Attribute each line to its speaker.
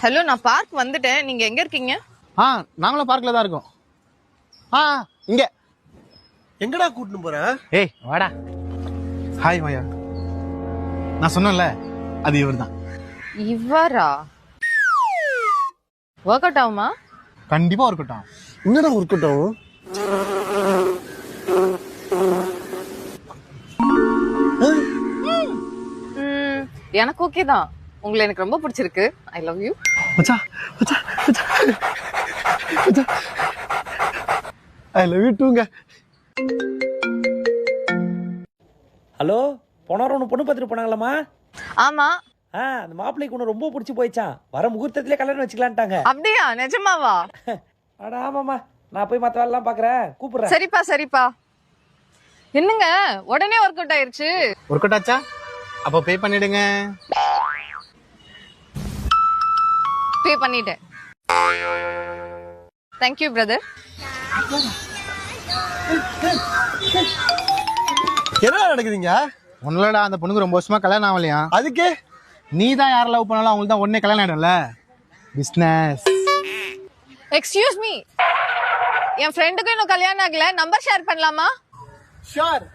Speaker 1: Hello, நான் park வந்துட்டேன். நீங்க எங்க இருக்கீங்க?
Speaker 2: நாங்களும் பார்க்ல தான் இருக்கோம். இங்க
Speaker 3: எங்கடா கூட்டிட்டு போற?
Speaker 2: ஏய் வாடா. ஹாய் மாயா. நான் சொன்னேன்ல, அது இவர் தான்.
Speaker 1: இவரா? ஒர்க் அவுட் ஆகுமா?
Speaker 2: கண்டிப்பா இருக்கட்டும்.
Speaker 3: என்னடா இருக்கட்டும்?
Speaker 1: எனக்கு ஓகே தான். உங்களை எனக்கு ரொம்ப பிடிச்சிருக்கு. I love you.
Speaker 2: மச்சான் மச்சான் மச்சான் ஐ லவ் யூ டூங்க.
Speaker 4: ஹலோ, போன வாரம் ஒன்று பொண்ணு பார்த்துட்டு போனாங்களாம்மா?
Speaker 1: ஆமா.
Speaker 4: அந்த மாப்பிள்ளைக்கு ஒன்று ரொம்ப பிடிச்சி போயிச்சான். வர முகூர்த்தத்திலே கல்யாணம் வச்சுக்கலான்ட்டாங்க.
Speaker 1: அப்படியா? நிஜமாவா?
Speaker 4: அட ஆமாம்மா, நான் போய் மற்ற வேலைலாம் பார்க்குறேன், கூப்பிடுறேன்.
Speaker 1: சரிப்பா சரிப்பா. என்னங்க உடனே ஒர்க் அவுட் ஆயிருச்சு?
Speaker 2: ஒர்க் அவுட் ஆச்சா? அப்போ பே பண்ணிடுங்க.
Speaker 1: பே பண்ணிட்டேன். Thank you brother.
Speaker 3: என்ன நடக்குதுங்க?
Speaker 2: ஒன்னலடா, அந்த பொண்ணுக்கு ரொம்ப வருஷமா கல்யாணம் ஆகலையா?
Speaker 3: அதுக்கு
Speaker 2: நீ தான் யாரை லவ் பண்ணாலும் அவங்களுக்கு தான் உடனே கல்யாணம் ஆயிடும்ல. பிசினஸ்.
Speaker 1: எக்ஸ்கியூஸ் மீ, என் ஃப்ரெண்டுக்கும் இன்னும் கல்யாணம் ஆகல. நம்பர் ஷேர் பண்ணலாமா?
Speaker 3: ஷூர்.